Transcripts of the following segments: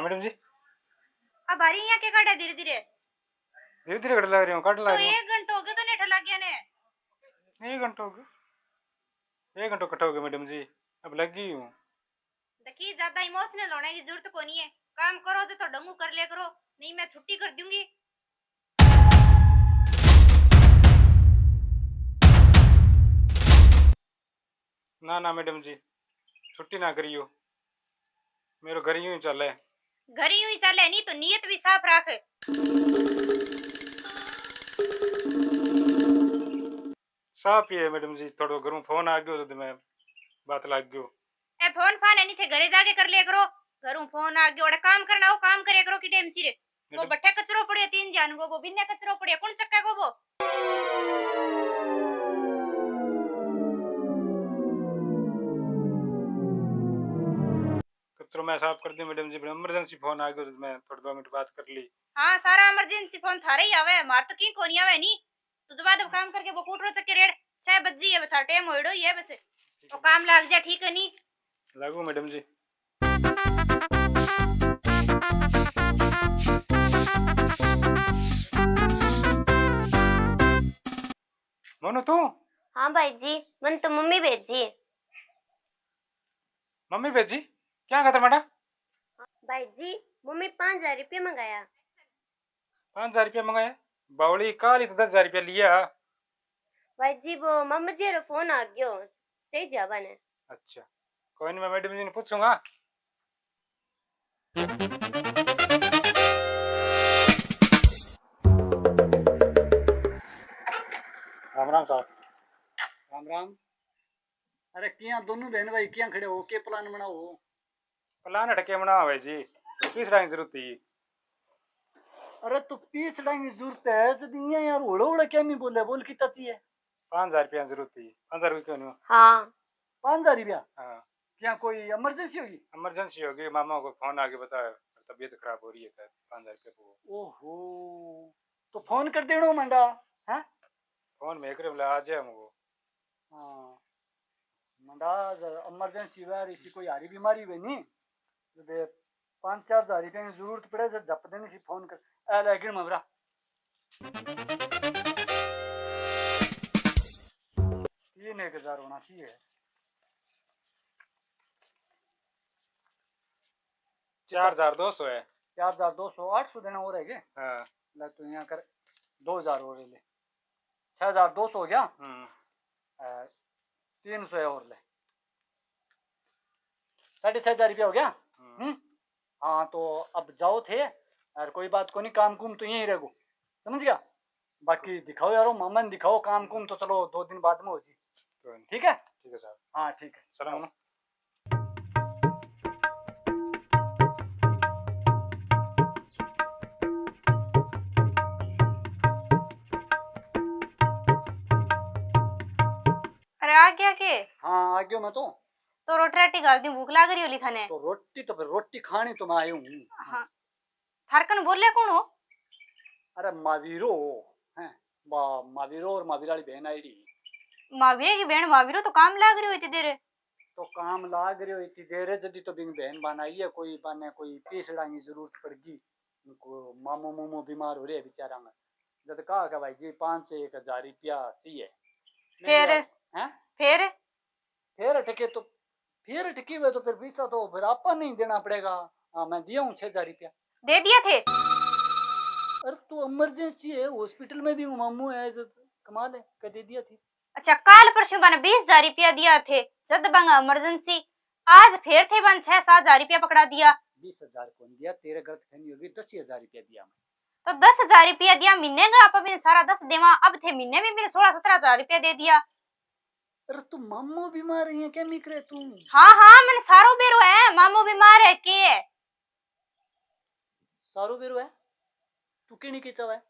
Madam जी? अब आ रही यहाँ के काटे धीरे धीरे धीरे धीरे कट लग रही हूँ, कट लग तो रही हूँ। 1 घंटा हो गया तो नेठा लग गया ने 1 घंटा हो गया, 1 घंटा कटा हो गया मैडम जी, अब लग गई हूँ। देखिए ज्यादा इमोशनल होने की जरूरत को नहीं है। काम करो तो डंगू कर लिया करो, नहीं मैं छुट्टी कर दूंगी। ना ना मैडम जी, छुट्टी ना करियो, मेरे घर यूं ही चल है। घर यूं ही चले नहीं तो नीयत भी साफ रख। साफ ही है मैडम जी, थोड़ा घरों फोन आ गयो तो मैं बात लग गयो। ए फोन फान नहीं थे घरे जाके कर लिया करो। घरों फोन आ गया और काम करना हो काम करे करो की टाइम सिरे। वो बट्टे कचरो पड़े 3 जान वो बिन्ने कचरो पड़े कौन चक्का को वो। कचरो मैं साफ कर दी मैडम जी, इमरजेंसी फोन आ गयो तो मैं थोड़ी 2 मिनट बात कर ली। हाँ सारा इमरजेंसी फोन थारे ही आवे, मार तो की कोनी आवे नहीं। तो दबा दब काम करके वो कूटरो तक के रेड 6 बजे है बता टाइम होइडो ही है बस। तो काम लाग जा ठीक है नहीं लागू मैडम जी। मोनू तू? हाँ भाई जी, मन तो मम्मी भेजी। मम्मी भेजी? क्या कहता मैडम? भाई जी, मम्मी 5,000 रुपये मंगाया। 5,000 रुपया मंगाया? बावली काली तो 10,000 रुपया लिया। भाई जी वो मम्मा जी रो फोन आ गयो, सही जावा ने। अच्छा, कोई नहीं, मैं मैडम जी ने पूछूंगा। राम राम साहब। राम राम। अरे किया दोनों बहन भाई किया खड़े हो के प्लान बनाओ? प्लान हटके बना भाई जी, तीसरा की जरूरत थी। अरे तो 30 लाख की जरूरत है जदी यार ओड़ा ओड़ा क्या नहीं बोले बोल कितना चाहिए? 5,000 रुपया की जरूरत थी। 5,000 रुपया क्यों नहीं? हाँ 5,000 रुपया? हाँ, क्या कोई इमरजेंसी होगी? इमरजेंसी होगी, मामा को फोन आके बताया तबीयत खराब हो रही है, 5,000 रुपया को। ओहो, तो फोन कर देना मंडा। हाँ फोन में करे बोला आ जाए हमको। हाँ मंडा इमरजेंसी यार इसी कोई हारी बीमारी हुई नहीं जब 5-4 हज़ार रुपया की जरूरत पड़े जब जप देने से फोन कर ए लेकिन मबरा 3,000 होना चाहिए। 4,200 है। 4,200 800 देना हो रहे हाँ। ले तो यहाँ कर 2,000 हो रहे ले 6,200 हो गया। 300 है और ले 6,500 रुपया हो गया। हाँ तो अब जाओ थे यार, कोई बात को नहीं, काम कुम तो यहीं रहो, समझ गया? बाकी दिखाओ यारो मामा ने दिखाओ काम कुम तो चलो 2 दिन बाद में हो जी। ठीक है? ठीक है साहब। हाँ ठीक है चलो मामा। अरे आ गया के? हाँ आ गयो मैं तो रोटी राटी गाल दी भूख लाग रही हो लिखाने। तो रोटी तो फिर रोटी खानी तो मैं आया हूँ। हाँ थारकन बोले कौन हो? अरे मावीरो है, मावीरो और मावीरा वाली बहन आई रही। मावीरे की बहन मावीरो तो काम लाग रही हो इतनी देर। तो काम लाग रही हो इतनी देर है जदी तो बिन बहन बनाई है कोई बने कोई तीसरा की जरूरत पड़गी उनको मामो मोमो बीमार हो रहे है बेचारा में जब कहा कि भाई जी 5 से 1,000 रुपया चाहिए। फिर हैं फिर अटके तो फिर अटकी हुए तो फिर पैसा तो फिर आपा नहीं देना पड़ेगा। हाँ मैं दिया हूँ 6,000 रुपया। दे दिया थे? अरे तो इमरजेंसी है हॉस्पिटल में भी मामू है जो कमाल है क्या दे दिया थी। अच्छा काल परसों बन 20,000 रुपया दिया थे जद बंग इमरजेंसी, आज फिर थे बन 6-7,000 रुपया पकड़ा दिया। 20,000 कौन दिया, तेरे गलत फहमी होगी, 10,000 रुपया दिया मैं। तो 10,000 रुपया दिया महीने का आप भी सारा 10 देवा, अब थे महीने में मेरे 16-17,000 रुपया दे दिया। अरे तू मामू बीमार है क्या नहीं करे तू? हाँ हाँ मैंने सारो बेरो है, मामू बीमार है के है सारो बेरो है तू के नहीं खींचा है?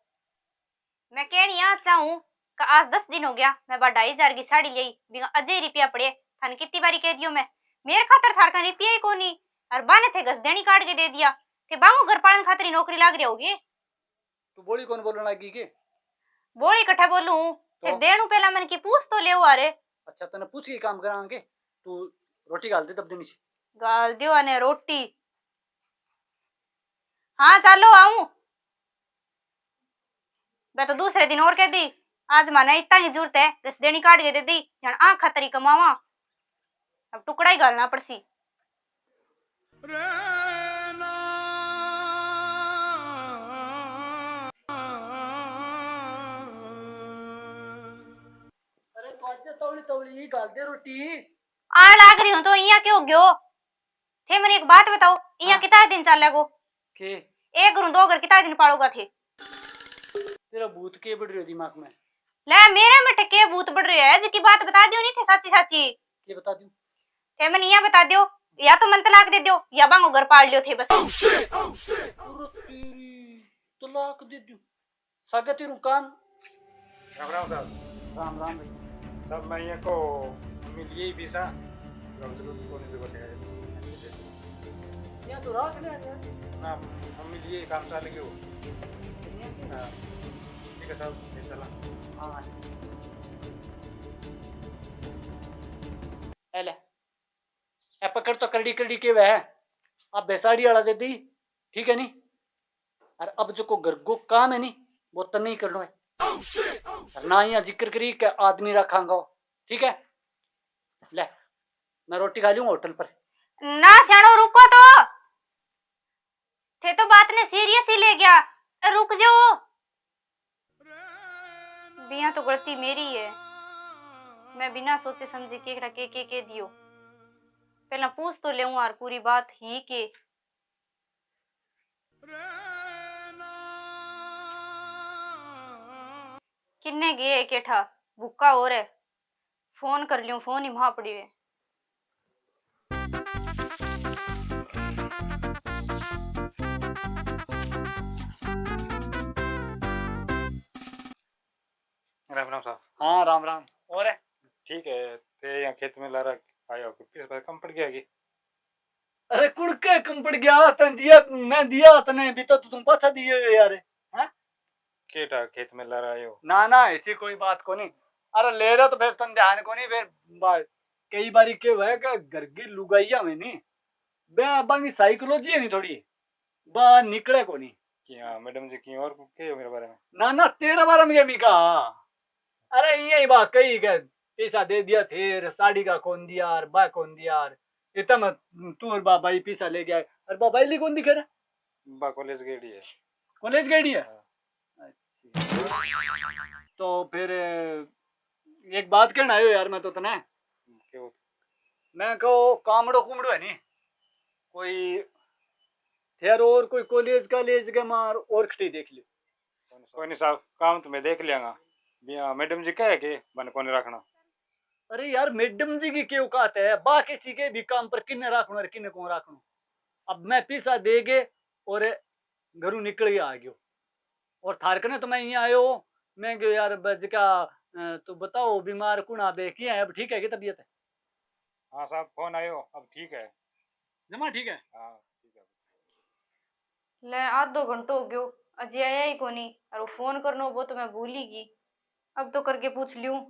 मैं कहनी यहाँ चाहूँ का आज 10 दिन हो गया मैं 2,500 की साड़ी ली बिना अजय रुपया पड़े थाने कितनी बारी कह दियो मैं मेरे खातर थार का रुपया ही कोनी और बाने थे गस देनी काट के दे दिया थे बांगो घर पालन खातिर नौकरी लाग रही होगी। तू बोली कौन बोलने लगी के? बोली कट्ठा बोलू थे देणु पहला मन की पूछ तो ले अरे। अच्छा तने पूछ के काम करांगे तू रोटी गाल दे तब देनी सी गाल दियो ने रोटी हाँ चलो आऊं। मैं तो दूसरे दिन और कह दी, आज माना इतना ही जरूरत है, 10 देनी काट के दे दी, जन आंख खतरी कमावा, अब टुकड़ा ही घालना पड़सी। अरे तो आज तवली तवली गाल दे रोटी। आण लाग रही हूं तो इया क्यों गयो थे? मैंने एक बात बताओ, इया हाँ। कितना दिन चल लगो? के एक घरों दो घर कितना दिन पालोगा थे? तेरा भूत के बढ़ रही दिमाग में? ले मेरे में टके भूत बढ़ रहे है, जिसकी बात बता दियो नहीं थे साची साची। ये बता दूं? थे मैंने इया बता दियो, या तो मन तलाक दे दियो या बांगो घर पाल लियो थे बस। तेरी तलाक दे दूं? सागा तेरू काम। राम राम साहब। राम राम भाई। साहब मैं ये को मिल यही भी था, जरूरत को नहीं जरूरत है यहाँ तो रात में ना, हम मिल यही काम चाल के हो। हाँ, ठीक है साहब, ये चला। हाँ ले ए पकड़ तो करड़ी करड़ी के वह अब बेसाड़ी वाला दे दी, ठीक है नहीं? और अब जो को घर को काम है नहीं वो तो नहीं करना है, और ना यहाँ जिक्र करी के आदमी रखांगा, ठीक है? ले मैं रोटी खा लूंगा होटल पर। ना शानो रुको तो, थे तो बात ने सीरियस ही ले गया, रुक जाओ। बिया तो गलती मेरी है, मैं बिना सोचे समझे केकड़ा के दियो, पहला पूछ तो लेऊं यार पूरी बात ही के। किन्ने गए केठा भूखा हो रे, फोन कर लियो, फोन ही वहां पड़ी है। राम राम साहब। हाँ राम राम। और है? ठीक है, ते यहाँ खेत में ला रहा आया हो, किस बात कम पड़ गया कि? अरे कुड़के कम पड़ गया तन दिया, मैं दिया तने भी तो तुम पाछा दिए हो यार। हैं? केटा खेत में ला रहा हो? ना ना ऐसी कोई बात को नहीं। अरे ले रहा तो फिर तुम ध्यान को नहीं, फिर कई बारी के हुआ है कि घर की लुगाइया में नहीं बे बांगी साइकोलॉजी है नहीं थोड़ी बा निकले को नहीं कि हाँ मैडम जी की और के हो मेरे बारे में? ना ना तेरा बारे में भी कहा। अरे यही बात कही के पैसा दे दिया थे, साड़ी का कौन दिया और बा कौन और इतना मत तू और बाबा ही पैसा ले गया और बाबा ही कौन दिखे रहा? बा कॉलेज गेड़ी है। कॉलेज गई है? हाँ। अच्छा तो फिर एक बात कहना आयो यार, मैं तो तना क्यों? मैं कहो कामड़ो कुमड़ो है नहीं कोई यार, और कोई कॉलेज कॉलेज के मार और खटी देख लियो। कोई नहीं साहब, काम तो मैं देख लियांगा, बिया मैडम जी कहे के बन कोने रखना। अरे यार मैडम जी की क्यों औकात है बा किसी के भी काम पर किन्ने रखना और किन्ने कौन रखना? अब मैं पैसा दे गे और घरू निकल गया आ गयो और थारकने तो मैं यहाँ आयो, मैं गयो यार बज का तो बताओ बीमार कुणा बे किया है, अब ठीक है कि तबीयत है? हाँ साहब फोन आयो, अब ठीक है। जमा ठीक है? हाँ ठीक है। ले आधो घंटो हो गयो अजय आया ही कोनी, और वो फोन करनो वो तो मैं भूल ही गई, अब तो करके पूछ लियूं,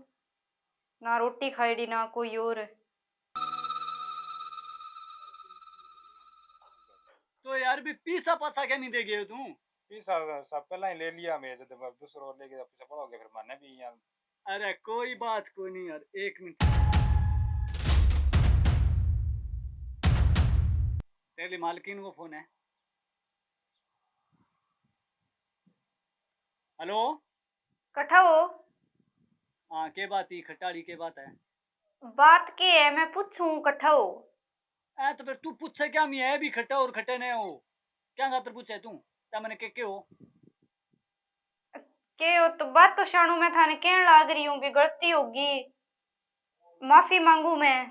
ना रोटी खाईडी ना कोई और। तो यार भी पीसा पासा क्या नहीं दे गए तू? पीसा सब पहला ही ले लिया मैं, जब दूसरा और लेके पीछे पड़ोगे फिर माने भी यहाँ। अरे कोई बात को नहीं यार, एक मिनट तेरी मालकिन को फोन है। हेलो कठा हो? हाँ के बात ही खटाड़ी के बात है? बात के है मैं पूछूं कठा हो? तो फिर तू पूछे क्या मैं है भी खट्टा और खट्टे नहीं हो क्या खातर पूछे तू क्या मैंने के हो? के हो तो बात तो शानू मैं थाने कहने लाग रही हूँ भी गलती होगी, माफी मांगू मैं।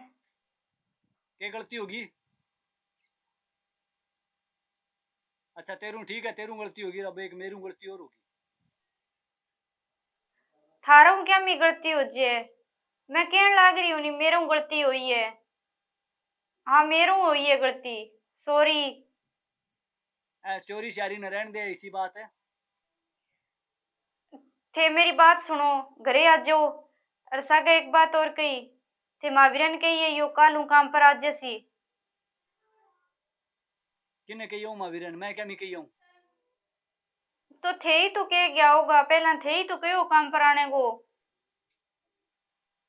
के गलती होगी? अच्छा तेरू ठीक है, तेरू गलती होगी, अब एक मेरू गलती और होगी। थारों क्या मी गलती हो जे? मैं कहने लाग रही हूँ नहीं मेरू गलती हुई है, हाँ मेरू हुई है गलती, सॉरी। चोरी शारी न रहने दे, इसी बात है। थे मेरी बात सुनो, घरे आ जाओ, और सागा एक बात और कही थे, महावीरन कही है यो कालू काम पर आज जैसी। किन्ने कही हूँ महावीरन, मैं क्या नहीं कही हूँ? थे ही तो कह गया होगा, पहला थे ही तो कहो काम पर आने को।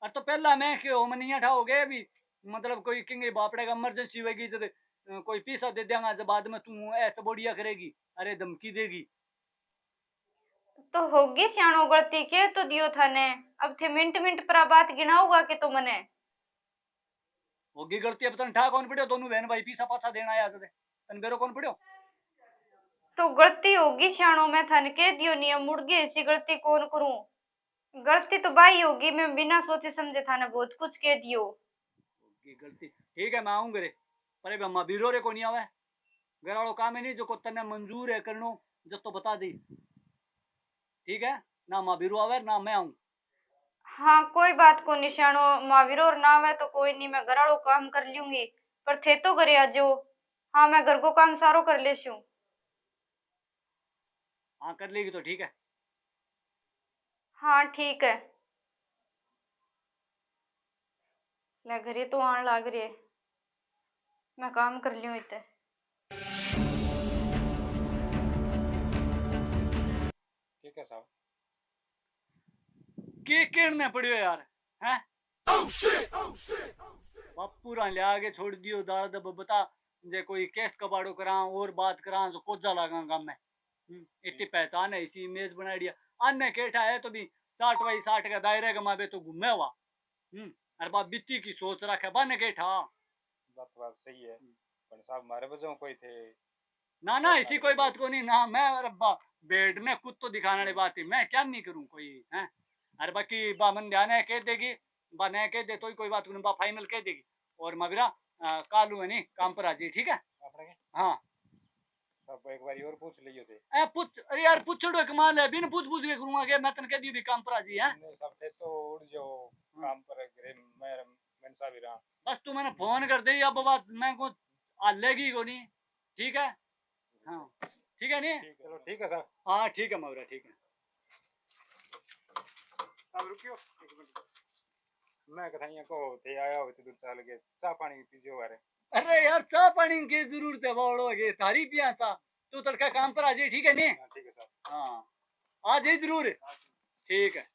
और तो पहला मैं क्यों मनिया ठा हो गए अभी, मतलब कोई कहेंगे बापड़े का इमरजेंसी होगी तो कोई पैसा दे देगा, जब बाद में तू ऐसा बोडिया करेगी, अरे धमकी देगी। तो होगी सियाणो गलती के तो दियो थाने, अब थे मिनट मिनट पर बात गिनाऊगा के तो मने होगी गलती, अब तन ठा कौन पड़ियो, दोनों बहन भाई पैसा पासा देना आया से तन बेरो कौन पड़ियो। तो गलती होगी सियाणो, मैं थाने कह दियो नहीं, मुड़ गई ऐसी गलती कौन करूं। गलती तो भाई होगी, मैं बिना सोचे समझे थाने बहुत कुछ कह दियो। होगी गलती, ठीक है मैं आऊँ घरे, पर अभी अम्मा बीरो रे को नहीं आवे, घर वालों काम है नहीं जो को तने मंजूर है करनो, जो तो बता दी, ठीक है ना अम्मा बीरो आवे ना मैं आऊँ। हाँ कोई बात को निशानो, महावीर और ना है तो कोई नहीं, मैं घर वालों काम कर लूंगी, पर थे तो घरे आज। हाँ मैं घर को काम सारो कर लेशू। हाँ कर लेगी तो ठीक है। हाँ ठीक है, मैं घरे तो आने लाग रही है, मैं काम कर लूँ इतने। ठीक है साहब। के केड़ने पड़ियो यार, हैं बापू रा ले आगे छोड़ दियो दाद, अब बता जे कोई केस कबाड़ो करा और बात करा जो कोजा लगा गांव में, इतनी पहचान है, इसी इमेज बना दिया, अन्य केठा है तो भी 60 बाई 60 का दायरे का माबे तो घूमे हुआ, अरे बाप बित्ती की सोच रखे बाने केठा। बात सही है, पर साहब मारे बजाओ कोई थे। ना ना ऐसी कोई बात को नहीं ना, मैं रब्बा बेड में खुद तो दिखाने वाली बात है, मैं क्या नहीं करूं कोई है। अरे बाकी बामन ध्यान है कह देगी, बा नहीं कह दे तो कोई बात नहीं, बा फाइनल कह देगी। और मबिरा कालू है नहीं काम पर आ जी, ठीक है। अपने के हाँ सब एक बार और पूछ लियो थे। ए पूछ, अरे यार पूछड़ो कमाल है, बिन पूछ पूछ के करूंगा के मैं तन कह दी भी काम पर आ जी है। नहीं, सब थे तो उड़ जाओ काम पर घरे मैं सा भी रहा। बस तू मैंने फोन कर दे, अब बात मैं को लेगी को नहीं, ठीक है। हाँ ठीक है नहीं, चलो ठीक है साहब। हाँ ठीक है मबिरा ठीक है। साहब रुकियो एक मिनट, मैं कथाइया को थे आया हो तो दूर चल के चाह पानी पीजियो अरे। अरे यार चाह पानी की जरूरत है बावड़ो के, थारी पिया चा तू तड़का काम पर आ जाए, ठीक है नहीं। हाँ ठीक है साहब। हाँ आ जाए जरूर, ठीक है।